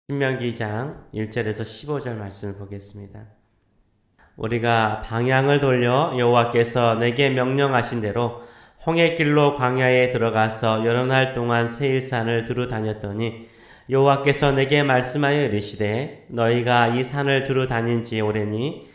신명기 2장 1절에서 15절 말씀을 보겠습니다. 우리가 방향을 돌려 여호와께서 내게 명령하신 대로 홍해길로 광야에 들어가서 여러 날 동안 세일산을 두루 다녔더니 여호와께서 내게 말씀하여 이르시되 너희가 이 산을 두루 다닌 지 오래니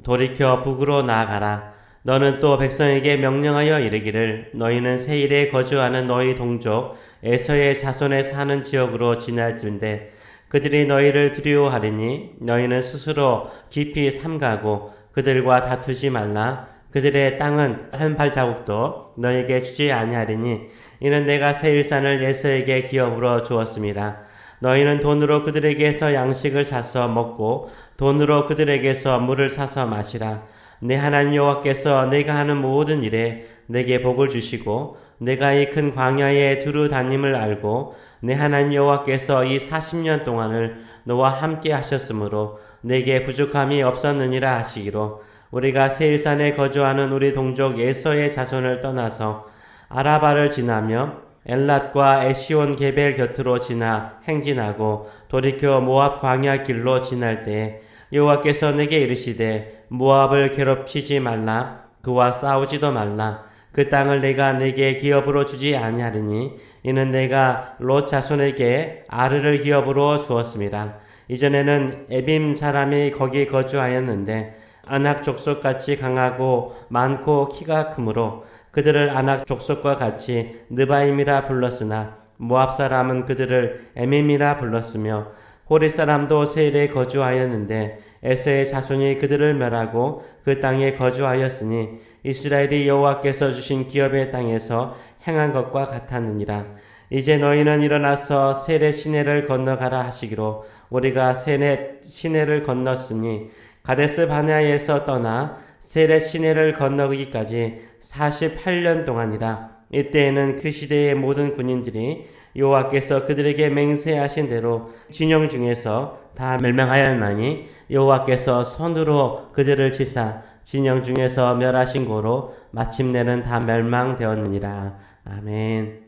돌이켜 북으로 나아가라. 너는 또 백성에게 명령하여 이르기를 너희는 세일에 거주하는 너희 동족 에서의 자손에 사는 지역으로 지날진대 그들이 너희를 두려워하리니 너희는 스스로 깊이 삼가고 그들과 다투지 말라. 그들의 땅은 한 발자국도 너희에게 주지 아니하리니 이는 내가 세일산을 에서에게 기업으로 주었습니다. 너희는 돈으로 그들에게서 양식을 사서 먹고 돈으로 그들에게서 물을 사서 마시라. 내 하나님 여호와께서 내가 하는 모든 일에 내게 복을 주시고 내가 이 큰 광야에 두루 다님을 알고 내 하나님 여호와께서 이 40년 동안을 너와 함께 하셨으므로 내게 부족함이 없었느니라 하시기로 우리가 세일산에 거주하는 우리 동족 에서의 자손을 떠나서 아라바를 지나며 엘랏과 에시온 게벨 곁으로 지나 행진하고 돌이켜 모압 광야 길로 지날 때에 여호와께서 내게 이르시되 모압을 괴롭히지 말라. 그와 싸우지도 말라. 그 땅을 내가 내게 기업으로 주지 아니하리니 이는 내가 롯 자손에게 아르를 기업으로 주었습니다. 이전에는 에빔 사람이 거기 거주하였는데 아낙 족속같이 강하고 많고 키가 크므로 그들을 아낙 족속과 같이 느바임이라 불렀으나 모압 사람은 그들을 에밈이라 불렀으며 호리 사람도 세일에 거주하였는데 에서의 자손이 그들을 멸하고 그 땅에 거주하였으니 이스라엘이 여호와께서 주신 기업의 땅에서 행한 것과 같았느니라. 이제 너희는 일어나서 세렛 시내를 건너가라 하시기로 우리가 세렛 시내를 건넜으니 가데스 바네아에서 떠나 세렛 시내를 건너기까지 48년 동안이라. 이때에는 그 시대의 모든 군인들이 여호와께서 그들에게 맹세하신 대로 진영 중에서 다 멸망하였나니 여호와께서 손으로 그들을 치사 진영 중에서 멸하신 고로 마침내는 다 멸망되었느니라. 아멘.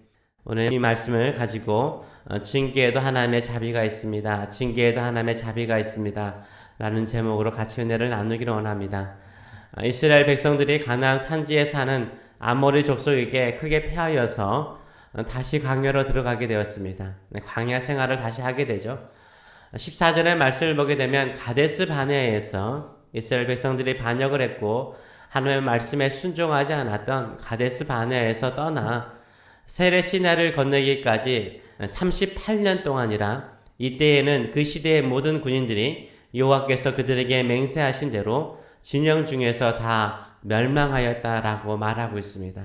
오늘 이 말씀을 가지고 징계에도 하나님의 자비가 있습니다. 징계에도 하나님의 자비가 있습니다. 라는 제목으로 같이 은혜를 나누기를 원합니다. 이스라엘 백성들이 가나안 산지에 사는 아모리 족속에게 크게 패하여서 다시 광야로 들어가게 되었습니다. 광야 생활을 다시 하게 되죠. 14절의 말씀을 보게 되면 가데스 바네아에서 이스라엘 백성들이 반역을 했고 하나님의 말씀에 순종하지 않았던 가데스 바네아에서 떠나 세렛 시내를 건너기까지 38년 동안이라. 이때에는 그 시대의 모든 군인들이 여호와께서 그들에게 맹세하신 대로 진영 중에서 다 멸망하였다라고 말하고 있습니다.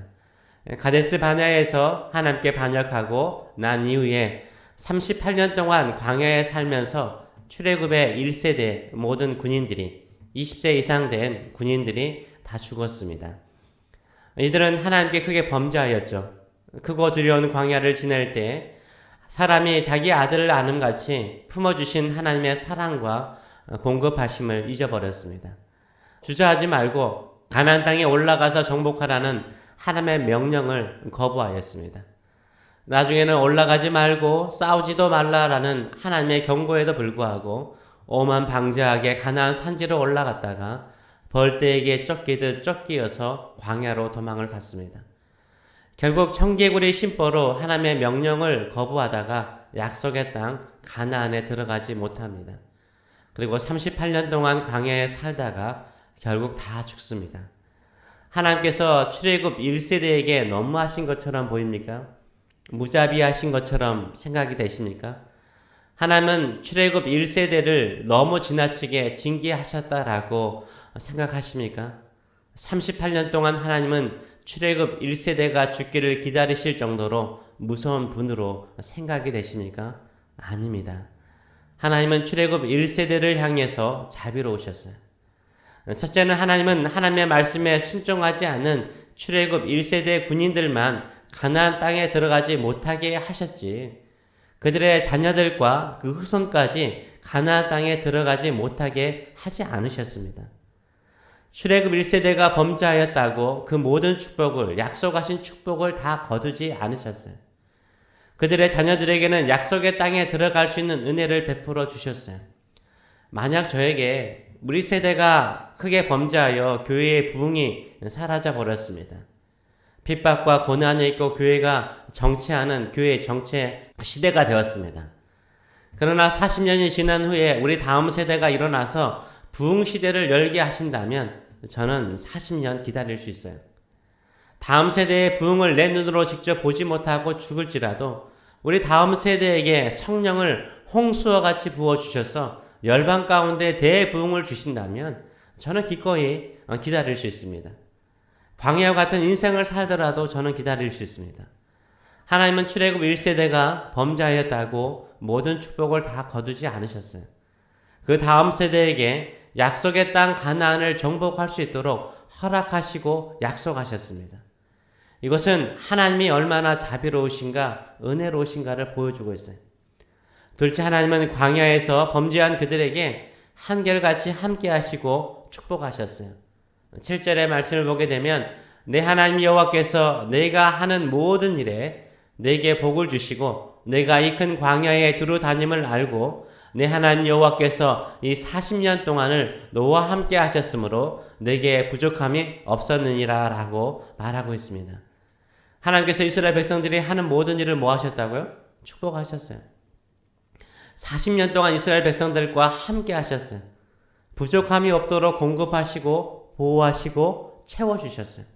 가데스 바네아에서 하나님께 반역하고 난 이후에 38년 동안 광야에 살면서 출애굽의 1세대 모든 군인들이 20세 이상 된 군인들이 다 죽었습니다. 이들은 하나님께 크게 범죄하였죠. 크고 두려운 광야를 지낼 때 사람이 자기 아들을 아름같이 품어주신 하나님의 사랑과 공급하심을 잊어버렸습니다. 주저하지 말고 가나안 땅에 올라가서 정복하라는 하나님의 명령을 거부하였습니다. 나중에는 올라가지 말고 싸우지도 말라라는 하나님의 경고에도 불구하고 오만 방자하게 가나안 산지로 올라갔다가 벌떼에게 쫓기듯 쫓기어서 광야로 도망을 갔습니다. 결국 청개구리 심보로 하나님의 명령을 거부하다가 약속의 땅 가나안에 들어가지 못합니다. 그리고 38년 동안 광야에 살다가 결국 다 죽습니다. 하나님께서 출애굽 1세대에게 너무하신 것처럼 보입니까? 무자비하신 것처럼 생각이 되십니까? 하나님은 출애굽 1세대를 너무 지나치게 징계하셨다라고 생각하십니까? 38년 동안 하나님은 출애굽 1세대가 죽기를 기다리실 정도로 무서운 분으로 생각이 되십니까? 아닙니다. 하나님은 출애굽 1세대를 향해서 자비로우셨어요. 첫째는 하나님은 하나님의 말씀에 순종하지 않은 출애굽 1세대 군인들만 가나안 땅에 들어가지 못하게 하셨지 그들의 자녀들과 그 후손까지 가나안 땅에 들어가지 못하게 하지 않으셨습니다. 출애굽 1세대가 범죄하였다고 그 모든 축복을 약속하신 축복을 다 거두지 않으셨어요. 그들의 자녀들에게는 약속의 땅에 들어갈 수 있는 은혜를 베풀어 주셨어요. 만약 저에게 우리 세대가 크게 범죄하여 교회의 부흥이 사라져 버렸습니다. 핍박과 고난이 있고 교회가 정체하는 교회의 정체 시대가 되었습니다. 그러나 40년이 지난 후에 우리 다음 세대가 일어나서 부흥 시대를 열게 하신다면 저는 40년 기다릴 수 있어요. 다음 세대의 부흥을 내 눈으로 직접 보지 못하고 죽을지라도 우리 다음 세대에게 성령을 홍수와 같이 부어주셔서 열방 가운데 대부흥을 주신다면 저는 기꺼이 기다릴 수 있습니다. 광야와 같은 인생을 살더라도 저는 기다릴 수 있습니다. 하나님은 출애굽 1세대가 범죄하였다고 모든 축복을 다 거두지 않으셨어요. 그 다음 세대에게 약속의 땅 가나안을 정복할 수 있도록 허락하시고 약속하셨습니다. 이것은 하나님이 얼마나 자비로우신가 은혜로우신가를 보여주고 있어요. 둘째, 하나님은 광야에서 범죄한 그들에게 한결같이 함께 하시고 축복하셨어요. 7절의 말씀을 보게 되면 내 하나님 여호와께서 내가 하는 모든 일에 내게 복을 주시고 내가 이 큰 광야에 두루 다님을 알고 내 하나님 여호와께서 이 40년 동안을 너와 함께 하셨으므로 내게 부족함이 없었느니라 라고 말하고 있습니다. 하나님께서 이스라엘 백성들이 하는 모든 일을 뭐 하셨다고요? 축복하셨어요. 40년 동안 이스라엘 백성들과 함께 하셨어요. 부족함이 없도록 공급하시고 보호하시고 채워주셨어요.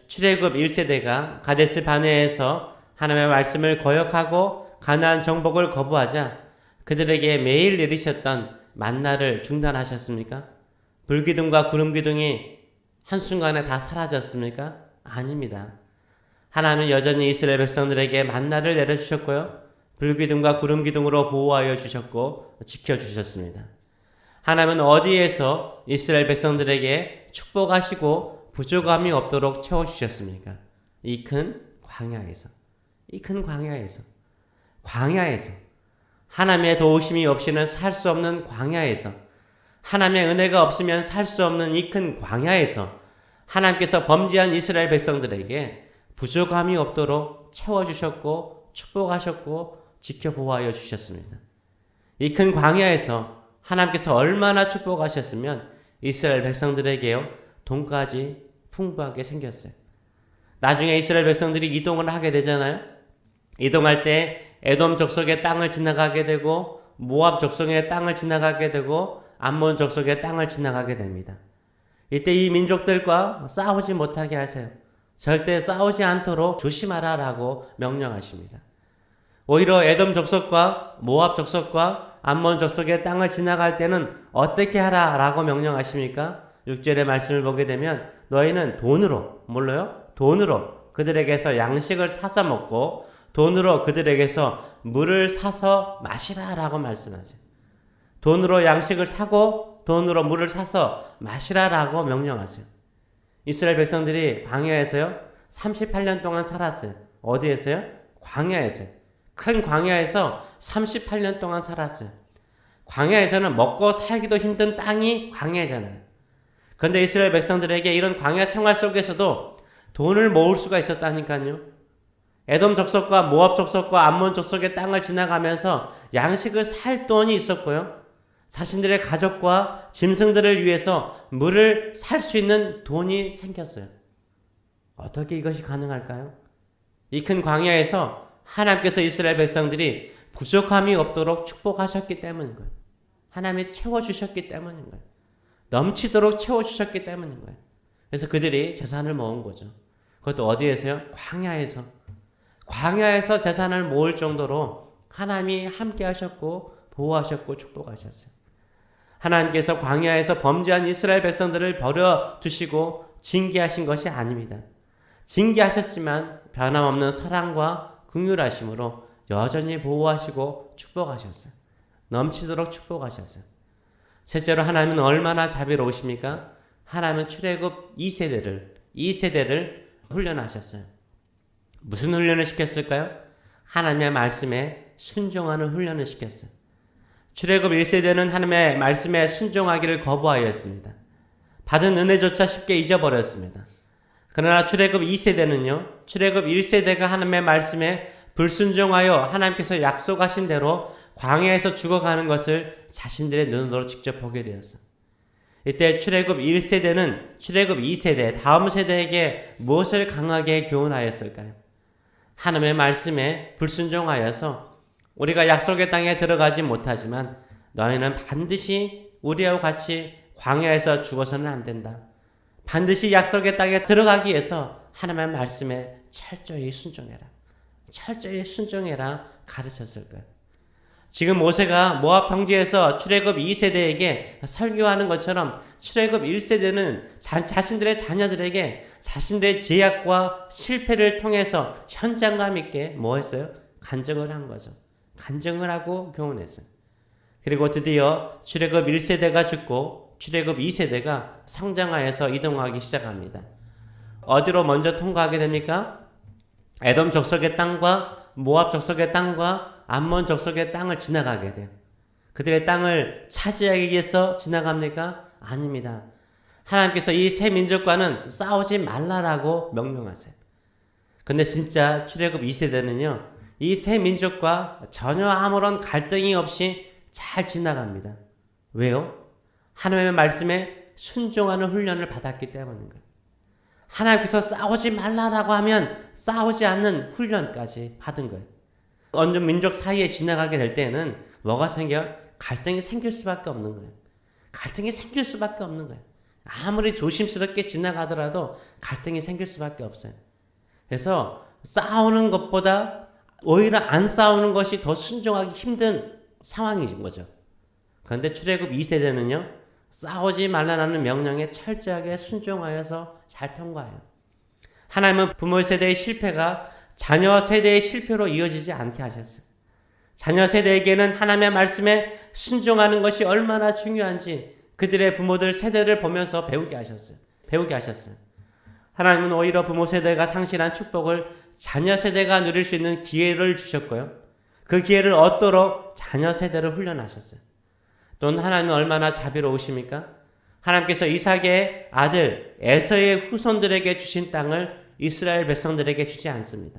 출애굽 1세대가 가데스 바네에서 하나님의 말씀을 거역하고 가나안 정복을 거부하자 그들에게 매일 내리셨던 만나를 중단하셨습니까? 불기둥과 구름기둥이 한순간에 다 사라졌습니까? 아닙니다. 하나님은 여전히 이스라엘 백성들에게 만나를 내려주셨고요. 불기둥과 구름기둥으로 보호하여 주셨고 지켜주셨습니다. 하나님은 어디에서 이스라엘 백성들에게 축복하시고 부족함이 없도록 채워주셨습니까? 이 큰 광야에서. 이 큰 광야에서. 광야에서. 하나님의 도우심이 없이는 살 수 없는 광야에서. 하나님의 은혜가 없으면 살 수 없는 이 큰 광야에서 하나님께서 범죄한 이스라엘 백성들에게 부족함이 없도록 채워주셨고 축복하셨고 지켜보호하여 주셨습니다. 이 큰 광야에서 하나님께서 얼마나 축복하셨으면 이스라엘 백성들에게요 돈까지 풍부하게 생겼어요. 나중에 이스라엘 백성들이 이동을 하게 되잖아요. 이동할 때 에돔 족속의 땅을 지나가게 되고 모압 족속의 땅을 지나가게 되고 암몬 족속의 땅을 지나가게 됩니다. 이때 이 민족들과 싸우지 못하게 하세요. 절대 싸우지 않도록 조심하라라고 명령하십니다. 오히려 에돔 족속과 모압 족속과 암몬 족속의 땅을 지나갈 때는 어떻게 하라라고 명령하십니까? 6절의 말씀을 보게 되면 너희는 돈으로, 뭘로요? 돈으로 그들에게서 양식을 사서 먹고 돈으로 그들에게서 물을 사서 마시라라고 말씀하세요. 돈으로 양식을 사고 돈으로 물을 사서 마시라라고 명령하세요. 이스라엘 백성들이 광야에서요 38년 동안 살았어요. 어디에서요? 광야에서요. 큰 광야에서 38년 동안 살았어요. 광야에서는 먹고 살기도 힘든 땅이 광야잖아요. 그런데 이스라엘 백성들에게 이런 광야 생활 속에서도 돈을 모을 수가 있었다니까요. 에돔 족속과 모압 족속과 암몬 족속의 땅을 지나가면서 양식을 살 돈이 있었고요. 자신들의 가족과 짐승들을 위해서 물을 살 수 있는 돈이 생겼어요. 어떻게 이것이 가능할까요? 이 큰 광야에서 하나님께서 이스라엘 백성들이 부족함이 없도록 축복하셨기 때문인 거예요. 하나님이 채워주셨기 때문인 거예요. 넘치도록 채워주셨기 때문인 거예요. 그래서 그들이 재산을 모은 거죠. 그것도 어디에서요? 광야에서. 광야에서 재산을 모을 정도로 하나님이 함께 하셨고 보호하셨고 축복하셨어요. 하나님께서 광야에서 범죄한 이스라엘 백성들을 버려두시고 징계하신 것이 아닙니다. 징계하셨지만 변함없는 사랑과 긍휼하심으로 여전히 보호하시고 축복하셨어요. 넘치도록 축복하셨어요. 셋째로 하나님은 얼마나 자비로우십니까? 하나님은 출애굽 2세대를 훈련하셨어요. 무슨 훈련을 시켰을까요? 하나님의 말씀에 순종하는 훈련을 시켰어요. 출애굽 1세대는 하나님의 말씀에 순종하기를 거부하였습니다. 받은 은혜조차 쉽게 잊어버렸습니다. 그러나 출애굽 2세대는요. 출애굽 1세대가 하나님의 말씀에 불순종하여 하나님께서 약속하신 대로 광야에서 죽어가는 것을 자신들의 눈으로 직접 보게 되었어. 이때 출애굽 1세대는 출애굽 2세대, 다음 세대에게 무엇을 강하게 교훈하였을까요? 하나님의 말씀에 불순종하여서 우리가 약속의 땅에 들어가지 못하지만 너희는 반드시 우리하고 같이 광야에서 죽어서는 안 된다. 반드시 약속의 땅에 들어가기 위해서 하나님의 말씀에 철저히 순종해라. 철저히 순종해라 가르쳤을 거예요. 지금 모세가 모압 평지에서 출애굽 2세대에게 설교하는 것처럼 출애굽 1세대는 자신들의 자녀들에게 자신들의 제약과 실패를 통해서 현장감 있게 뭐 했어요? 간증을 한 거죠. 간증을 하고 교훈했어요. 그리고 드디어 출애굽 1세대가 죽고 출애굽 2세대가 성장하여서 이동하기 시작합니다. 어디로 먼저 통과하게 됩니까? 에돔 족속의 땅과 모압 족속의 땅과 암몬 족속의 땅을 지나가게 돼요. 그들의 땅을 차지하기 위해서 지나갑니까? 아닙니다. 하나님께서 이 세 민족과는 싸우지 말라라고 명령하세요. 근데 진짜 출애굽 2세대는요. 이 세 민족과 전혀 아무런 갈등이 없이 잘 지나갑니다. 왜요? 하나님의 말씀에 순종하는 훈련을 받았기 때문인 거예요. 하나님께서 싸우지 말라라고 하면 싸우지 않는 훈련까지 받은 거예요. 어느 민족 사이에 지나가게 될 때는 뭐가 생겨? 갈등이 생길 수밖에 없는 거예요. 갈등이 생길 수밖에 없는 거예요. 아무리 조심스럽게 지나가더라도 갈등이 생길 수밖에 없어요. 그래서 싸우는 것보다 오히려 안 싸우는 것이 더 순종하기 힘든 상황인 거죠. 그런데 출애굽 2세대는요. 싸우지 말라는 명령에 철저하게 순종하여서 잘 통과해요. 하나님은 부모 세대의 실패가 자녀 세대의 실패로 이어지지 않게 하셨어요. 자녀 세대에게는 하나님의 말씀에 순종하는 것이 얼마나 중요한지 그들의 부모들 세대를 보면서 배우게 하셨어요. 하나님은 오히려 부모 세대가 상실한 축복을 자녀 세대가 누릴 수 있는 기회를 주셨고요. 그 기회를 얻도록 자녀 세대를 훈련하셨어요. 또는 하나님은 얼마나 자비로우십니까? 하나님께서 이삭의 아들 에서의 후손들에게 주신 땅을 이스라엘 백성들에게 주지 않습니다.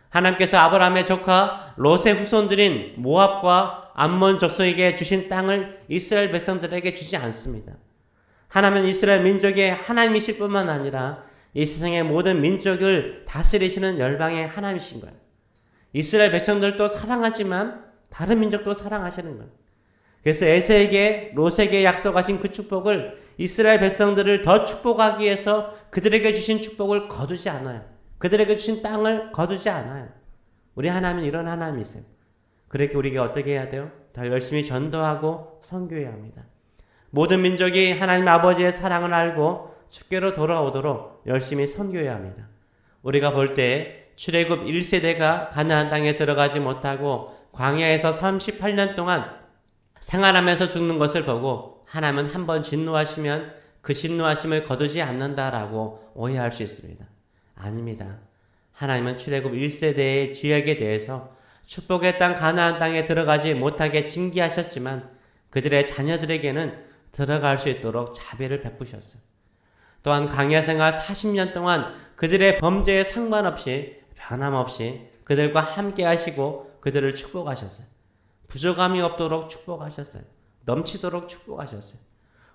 하나님께서 아브라함의 조카 롯의 후손들인 모압과 암몬 족속에게 주신 땅을 이스라엘 백성들에게 주지 않습니다. 하나님은 이스라엘 민족의 하나님이실 뿐만 아니라 이 세상의 모든 민족을 다스리시는 열방의 하나님이신 거예요. 이스라엘 백성들도 사랑하지만 다른 민족도 사랑하시는 거예요. 그래서 에서에게 롯에게 약속하신 그 축복을 이스라엘 백성들을 더 축복하기 위해서 그들에게 주신 축복을 거두지 않아요. 그들에게 주신 땅을 거두지 않아요. 우리 하나님은 이런 하나님이세요. 그렇게 우리가 어떻게 해야 돼요? 더 열심히 전도하고 선교해야 합니다. 모든 민족이 하나님 아버지의 사랑을 알고 주께로 돌아오도록 열심히 선교해야 합니다. 우리가 볼 때 출애굽 1세대가 가나안 땅에 들어가지 못하고 광야에서 38년 동안 생활하면서 죽는 것을 보고 하나님은 한번 진노하시면 그 진노하심을 거두지 않는다라고 오해할 수 있습니다. 아닙니다. 하나님은 출애굽 1세대의 죄악에 대해서 축복의 땅 가나안 땅에 들어가지 못하게 징계하셨지만 그들의 자녀들에게는 들어갈 수 있도록 자비를 베푸셨어요. 또한 광야 생활 40년 동안 그들의 범죄에 상관없이 변함없이 그들과 함께 하시고 그들을 축복하셨어요. 부족함이 없도록 축복하셨어요. 넘치도록 축복하셨어요.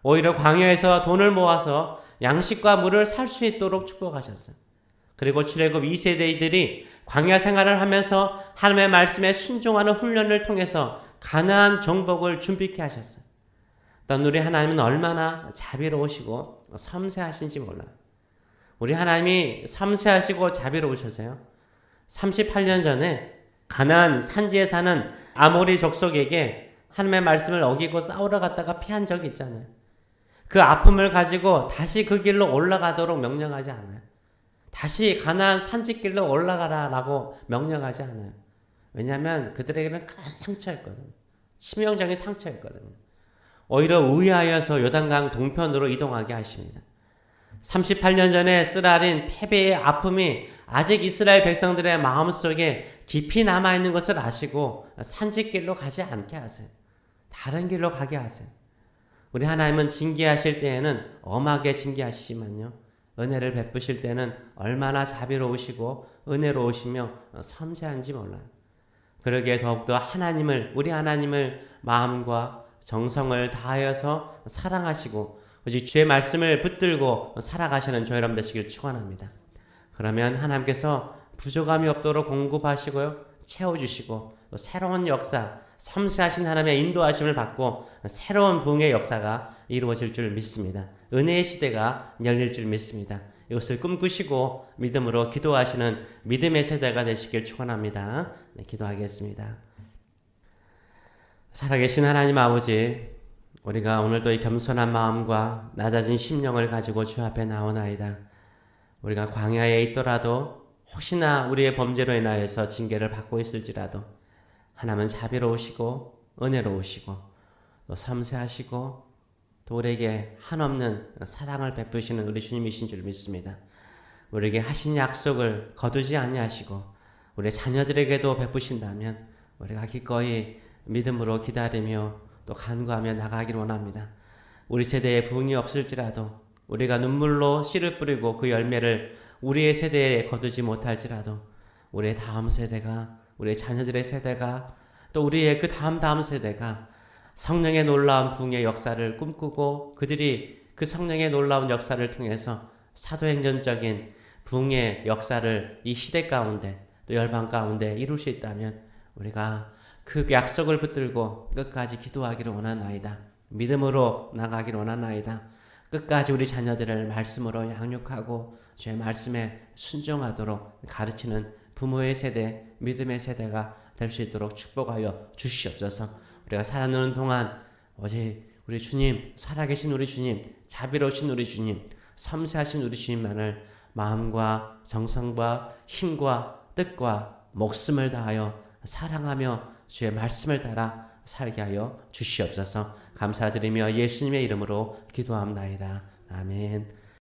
오히려 광야에서 돈을 모아서 양식과 물을 살 수 있도록 축복하셨어요. 그리고 출애굽 2세대들이 광야 생활을 하면서 하나님의 말씀에 순종하는 훈련을 통해서 가나안 정복을 준비케 하셨어요. 또 우리 하나님은 얼마나 자비로우시고 섬세하신지 몰라요. 우리 하나님이 섬세하시고 자비로우셔서요. 38년 전에 가나안 산지에 사는 아모리 족속에게 하나님의 말씀을 어기고 싸우러 갔다가 피한 적이 있잖아요. 그 아픔을 가지고 다시 그 길로 올라가도록 명령하지 않아요. 다시 가나안 산지길로 올라가라라고 명령하지 않아요. 왜냐하면 그들에게는 큰 상처였거든요. 치명적인 상처였거든요. 오히려 우회하여서 요단강 동편으로 이동하게 하십니다. 38년 전에 쓰라린 패배의 아픔이 아직 이스라엘 백성들의 마음속에 깊이 남아있는 것을 아시고 산지길로 가지 않게 하세요. 다른 길로 가게 하세요. 우리 하나님은 징계하실 때에는 엄하게 징계하시지만요. 은혜를 베푸실 때는 얼마나 자비로우시고 은혜로우시며 섬세한지 몰라요. 그러기에 더욱더 우리 하나님을 마음과 정성을 다하여서 사랑하시고 오직 주의 말씀을 붙들고 살아가시는 저 여러분 되시길 축원합니다. 그러면 하나님께서 부족함이 없도록 공급하시고요, 채워주시고 또 새로운 역사, 섬세하신 하나님의 인도하심을 받고 새로운 부흥의 역사가 이루어질 줄 믿습니다. 은혜의 시대가 열릴 줄 믿습니다. 이것을 꿈꾸시고 믿음으로 기도하시는 믿음의 세대가 되시길 축원합니다. 네, 기도하겠습니다. 살아계신 하나님 아버지, 우리가 오늘도 이 겸손한 마음과 낮아진 심령을 가지고 주 앞에 나오나이다. 우리가 광야에 있더라도 혹시나 우리의 범죄로 인하여서 징계를 받고 있을지라도 하나님은 자비로우시고 은혜로우시고 또 섬세하시고 또 우리에게 한없는 사랑을 베푸시는 우리 주님이신 줄 믿습니다. 우리에게 하신 약속을 거두지 아니하시고 우리 자녀들에게도 베푸신다면 우리가 기꺼이 믿음으로 기다리며 또 간구하며 나가기를 원합니다. 우리 세대에 부흥이 없을지라도 우리가 눈물로 씨를 뿌리고 그 열매를 우리의 세대에 거두지 못할지라도 우리의 다음 세대가, 우리의 자녀들의 세대가, 또 우리의 그 다음 세대가 성령의 놀라운 부흥의 역사를 꿈꾸고 그들이 그 성령의 놀라운 역사를 통해서 사도행전적인 부흥의 역사를 이 시대 가운데 또 열방 가운데 이룰 수 있다면 우리가 그 약속을 붙들고 끝까지 기도하기를 원하나이다. 믿음으로 나가기를 원하나이다. 끝까지 우리 자녀들을 말씀으로 양육하고 주의 말씀에 순종하도록 가르치는 부모의 세대, 믿음의 세대가 될 수 있도록 축복하여 주시옵소서. 우리가 살아가는 동안 오직 우리 주님, 살아계신 우리 주님, 자비로우신 우리 주님, 섬세하신 우리 주님만을 마음과 정성과 힘과 뜻과 목숨을 다하여 사랑하며 주의 말씀을 따라 살게 하여 주시옵소서. 감사드리며 예수님의 이름으로 기도합나이다. 아멘.